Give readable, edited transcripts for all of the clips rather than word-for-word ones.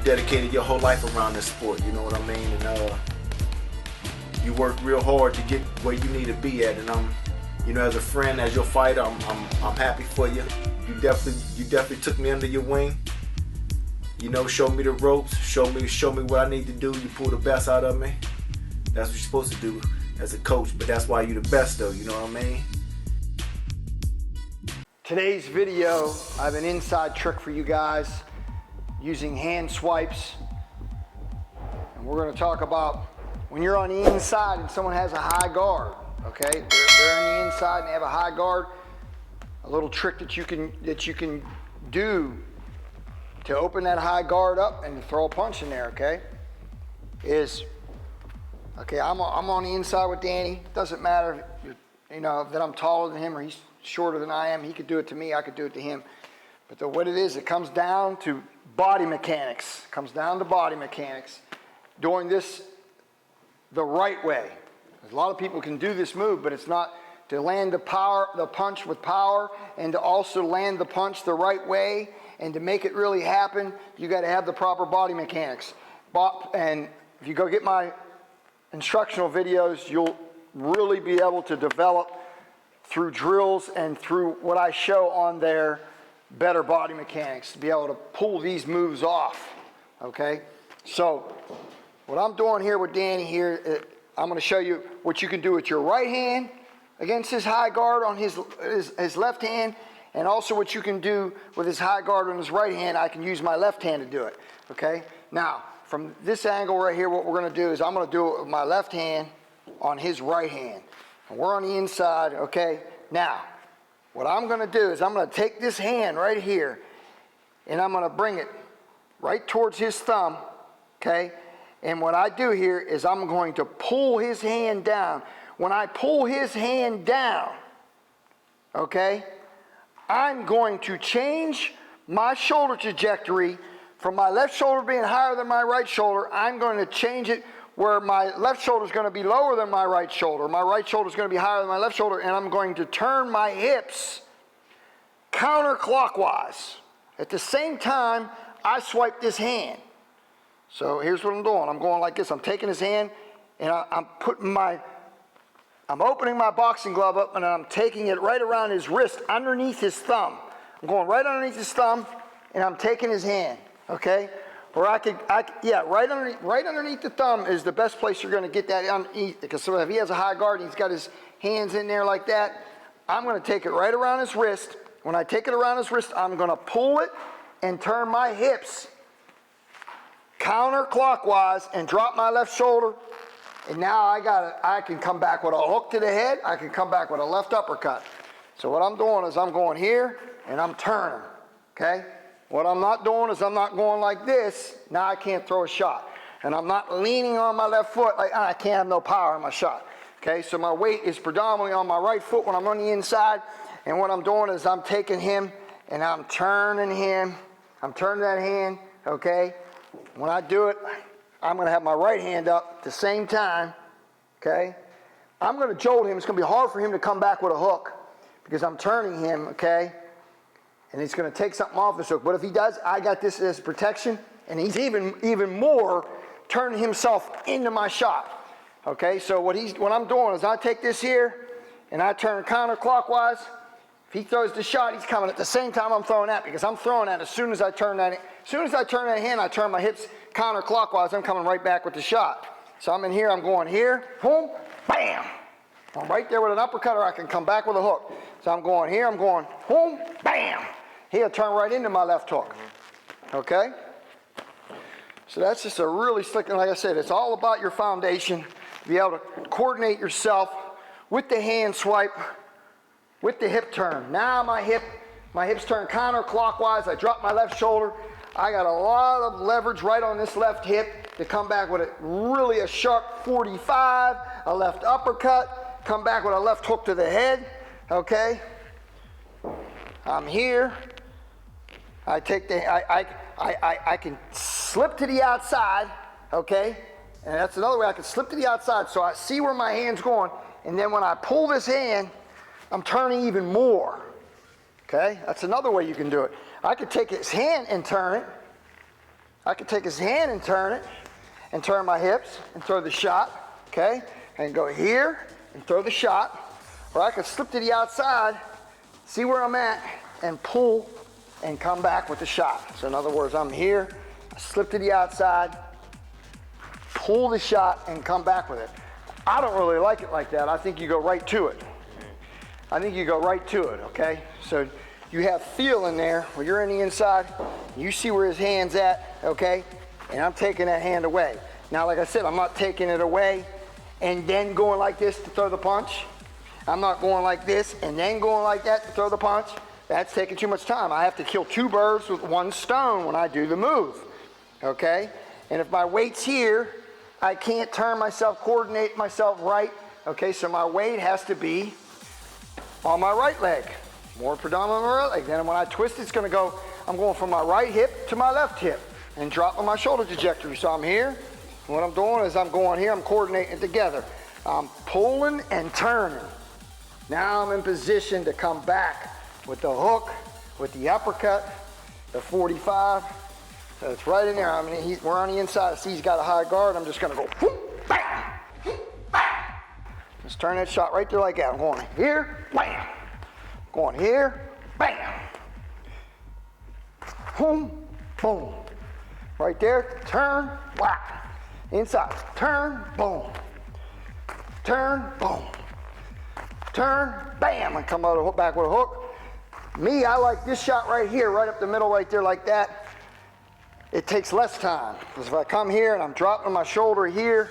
dedicated your whole life around this sport, you know what I mean? And you worked real hard to get where you need to be at, and I'm, you know, as a friend, as your fighter, I'm happy for you. You definitely took me under your wing. You know, showed me the ropes, showed me what I need to do. You pulled the best out of me. That's what you're supposed to do as a coach, but that's why you're the best though, you know what I mean? Today's video, I have an inside trick for you guys using hand swipes. And we're gonna talk about when you're on the inside and someone has a high guard, okay? They're on the inside and they have a high guard. A little trick that you can do to open that high guard up and throw a punch in there, okay? Is, okay, I'm on the inside with Danny. Doesn't matter, you know, that I'm taller than him or he's shorter than I am. He could do it to me, I could do it to him. But what it is, it comes down to body mechanics. It comes down to body mechanics. Doing this the right way. A lot of people can do this move, but it's not to land the punch with power, and to also land the punch the right way. And to make it really happen, you got to have the proper body mechanics. And if you go get my instructional videos, you'll really be able to develop through drills and through what I show on there, better body mechanics to be able to pull these moves off, okay? So what I'm doing here with Danny here, I'm going to show you what you can do with your right hand against his high guard on his left hand, and also what you can do with his high guard on his right hand. I can use my left hand to do it, okay? Now, from this angle right here, what we're gonna do is I'm gonna do it with my left hand on his right hand. And we're on the inside, okay? Now, what I'm gonna do is I'm gonna take this hand right here and I'm gonna bring it right towards his thumb, okay? And what I do here is I'm going to pull his hand down. When I pull his hand down, okay, I'm going to change my shoulder trajectory from my left shoulder being higher than my right shoulder. I'm going to change it where my left shoulder is going to be lower than my right shoulder. My right shoulder is going to be higher than my left shoulder, and I'm going to turn my hips counterclockwise. At the same time, I swipe this hand. So here's what I'm doing. I'm going like this. I'm taking his hand, and I'm opening my boxing glove up, and I'm taking it right around his wrist, underneath his thumb. I'm going right underneath his thumb, and I'm taking his hand, okay? Or right underneath the thumb is the best place you're gonna get that underneath, because so if he has a high guard and he's got his hands in there like that, I'm gonna take it right around his wrist. When I take it around his wrist, I'm gonna pull it and turn my hips counterclockwise and drop my left shoulder. And now I can come back with a hook to the head. I can come back with a left uppercut. So what I'm doing is I'm going here and I'm turning, okay? What I'm not doing is I'm not going like this. Now I can't throw a shot. And I'm not leaning on my left foot like I can't have no power in my shot, okay? So my weight is predominantly on my right foot when I'm on the inside. And what I'm doing is I'm taking him and I'm turning him. I'm turning that hand, okay? When I do it, I'm going to have my right hand up at the same time, okay? I'm going to jolt him. It's going to be hard for him to come back with a hook because I'm turning him, okay? And he's going to take something off this hook. But if he does, I got this as protection, and he's even more turning himself into my shot, okay? So what I'm doing is I take this here, and I turn counterclockwise. If he throws the shot, he's coming at the same time I'm throwing that, because I'm throwing that as soon as I turn that hand, I turn my hips counterclockwise, I'm coming right back with the shot. So I'm in here, I'm going here, boom, bam. I'm right there with an uppercut, or I can come back with a hook. So I'm going here, I'm going boom, bam. He'll turn right into my left hook, okay? So that's just a really slick, and like I said, it's all about your foundation, be able to coordinate yourself with the hand swipe, with the hip turn. Now my hips turn counterclockwise, I drop my left shoulder. I got a lot of leverage right on this left hip to come back with a sharp 45, a left uppercut, come back with a left hook to the head, okay? I'm here. I can slip to the outside, okay? And that's another way I can slip to the outside so I see where my hand's going. And then when I pull this hand, I'm turning even more, okay? That's another way you can do it. I could take his hand and turn it, I could take his hand and turn it, and turn my hips and throw the shot, okay? And go here and throw the shot. Or I could slip to the outside, see where I'm at, and pull and come back with the shot. So in other words, I'm here, I slip to the outside, pull the shot, and come back with it. I don't really like it like that. I think you go right to it. I think you go right to it, okay? So you have feel in there where you're in the inside, you see where his hand's at, okay? And I'm taking that hand away. Now, like I said, I'm not taking it away and then going like this to throw the punch. I'm not going like this and then going like that to throw the punch. That's taking too much time. I have to kill two birds with one stone when I do the move, okay? And if my weight's here, I can't turn myself, coordinate myself right, okay? So my weight has to be on my right leg, more predominant on my right leg. Then when I twist, it's gonna go, I'm going from my right hip to my left hip and dropping my shoulder trajectory. So I'm here, and what I'm doing is I'm going here, I'm coordinating together. I'm pulling and turning. Now I'm in position to come back with the hook, with the uppercut, the 45. So it's right in there. I mean, we're on the inside. See, he's got a high guard. I'm just gonna go, whoop, bam, whoop, bam. Just turn that shot right there like that. I'm going here, bam. Going here, bam. Boom, boom. Right there, turn, whack. Inside, turn, boom. Turn, boom. Turn, bam, and come out of the hook, back with a hook. Me, I like this shot right here, right up the middle right there like that. It takes less time, because if I come here and I'm dropping my shoulder here,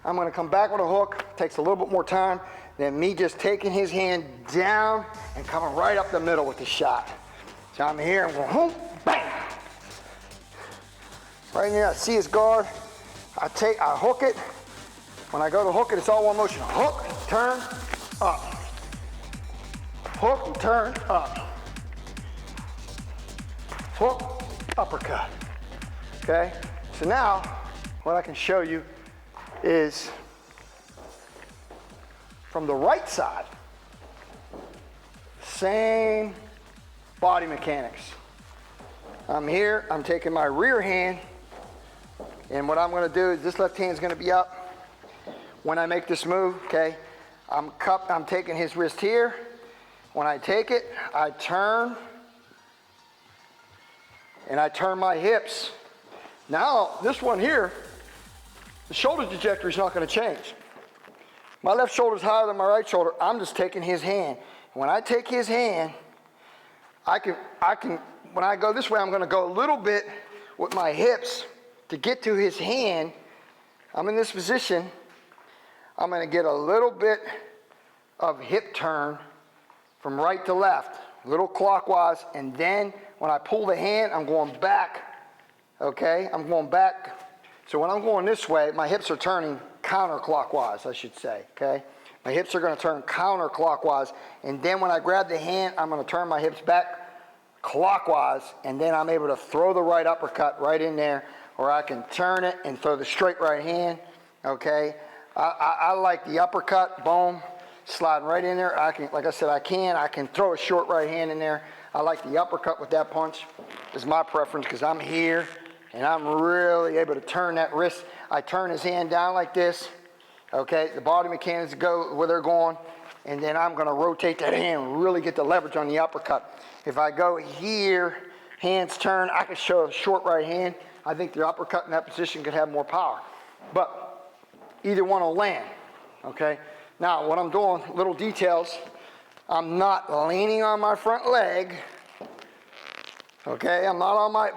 I'm gonna come back with a hook. It takes a little bit more time than me just taking his hand down and coming right up the middle with the shot. So I'm here, I'm going, boom, bam. Right here, I see his guard. I hook it. When I go to hook it, it's all one motion. Hook, turn, up. Hook and turn, up. Hook, uppercut. Okay? So now, what I can show you is from the right side, same body mechanics. I'm here, I'm taking my rear hand, and what I'm gonna do is this left hand's gonna be up when I make this move, okay? I'm taking his wrist here. When I take it, I turn, and I turn my hips. Now, this one here, the shoulder trajectory is not gonna change. My left shoulder's higher than my right shoulder. I'm just taking his hand. When I take his hand, I can, when I go this way, I'm gonna go a little bit with my hips to get to his hand. I'm in this position. I'm gonna get a little bit of hip turn from right to left, a little clockwise, and then when I pull the hand, I'm going back, okay? I'm going back. So when I'm going this way, my hips are turning counterclockwise, I should say, okay? My hips are gonna turn counterclockwise, and then when I grab the hand, I'm gonna turn my hips back clockwise, and then I'm able to throw the right uppercut right in there, or I can turn it and throw the straight right hand, okay? I like the uppercut, boom, sliding right in there. I can, like I said, I can throw a short right hand in there. I like the uppercut with that punch. Is my preference because I'm here and I'm really able to turn that wrist. I turn his hand down like this, okay? The body mechanics go where they're going, and then I'm gonna rotate that hand and really get the leverage on the uppercut. If I go here, hands turn, I could show a short right hand. I think the uppercut in that position could have more power. But either one will land, okay? Now, what I'm doing, little details, I'm not leaning on my front leg, okay?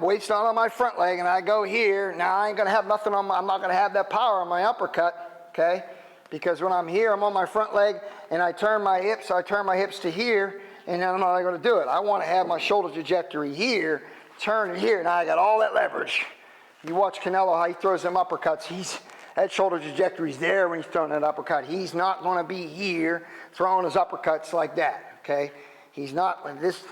Weight's not on my front leg, and I go here. Now, I ain't gonna have nothing on I'm not gonna have that power on my uppercut, okay? Because when I'm here, I'm on my front leg, and I turn my hips to here, and then I'm not gonna do it. I wanna have my shoulder trajectory here, turn it here. Now I got all that leverage. You watch Canelo, how he throws them uppercuts. That shoulder trajectory's there when he's throwing that uppercut. He's not going to be here throwing his uppercuts like that, okay? He's not like this,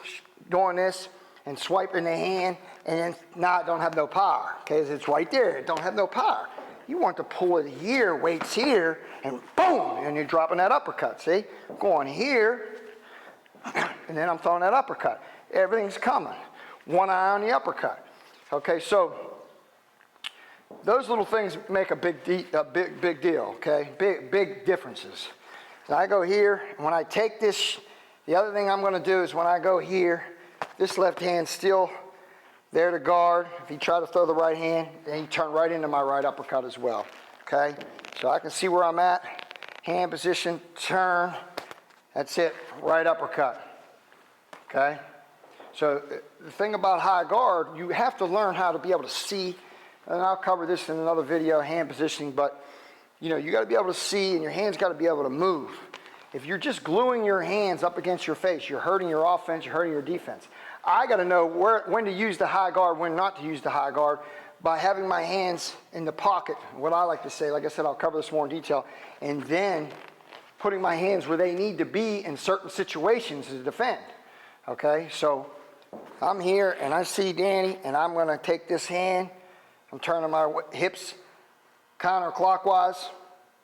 doing this and swiping the hand, and then now it don't have no power, okay? It's right there. It don't have no power. You want to pull it here, weights here, and boom, and you're dropping that uppercut, see? Going here, and then I'm throwing that uppercut. Everything's coming. One eye on the uppercut. Okay, so Those little things make a big deal, okay? Big differences. So I go here, and when I take this, the other thing I'm gonna do is when I go here, this left hand's still there to guard. If you try to throw the right hand, then you turn right into my right uppercut as well, okay? So I can see where I'm at. Hand position, turn. That's it, right uppercut, okay? So the thing about high guard, you have to learn how to be able to see, and I'll cover this in another video, hand positioning, but you know, you gotta be able to see and your hands gotta be able to move. If you're just gluing your hands up against your face, you're hurting your offense, you're hurting your defense. I gotta know when to use the high guard, when not to use the high guard by having my hands in the pocket, what I like to say, like I said, I'll cover this more in detail, and then putting my hands where they need to be in certain situations to defend, okay? So I'm here and I see Danny and I'm gonna take this hand, I'm turning my hips counterclockwise,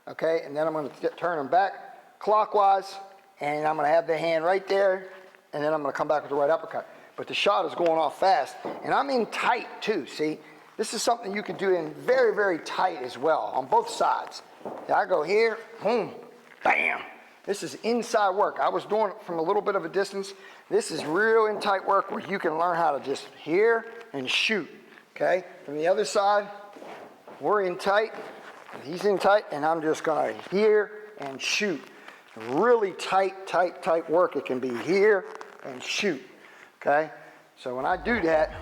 okay? And then I'm gonna turn them back clockwise, and I'm gonna have the hand right there, and then I'm gonna come back with the right uppercut. But the shot is going off fast, and I'm in tight too, see? This is something you can do in very, very tight as well, on both sides. I go here, boom, bam. This is inside work. I was doing it from a little bit of a distance. This is real in tight work where you can learn how to just here and shoot, okay? From the other side, we're in tight, he's in tight, and I'm just gonna here and shoot. Really tight work. It can be here and shoot, okay? So when I do that,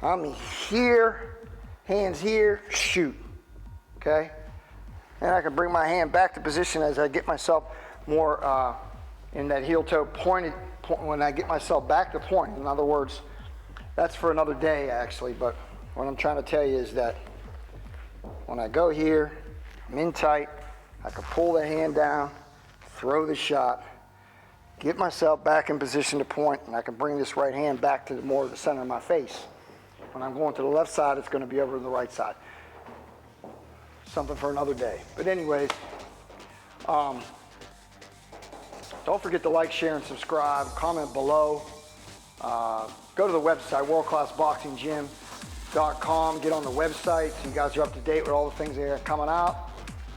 I'm here, hands here, shoot, okay? And I can bring my hand back to position as I get myself more in that heel toe pointed, when I get myself back to point. In other words, that's for another day actually, but what I'm trying to tell you is that when I go here, I'm in tight, I can pull the hand down, throw the shot, get myself back in position to point, and I can bring this right hand back to more of the center of my face. When I'm going to the left side, it's going to be over to the right side. Something for another day. But anyways, don't forget to like, share, and subscribe. Comment below. Go to the website, worldclassboxinggym.com. Get on the website so you guys are up to date with all the things that are coming out.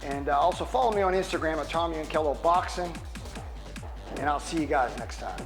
And also follow me on Instagram at Yankello Boxing. And I'll see you guys next time.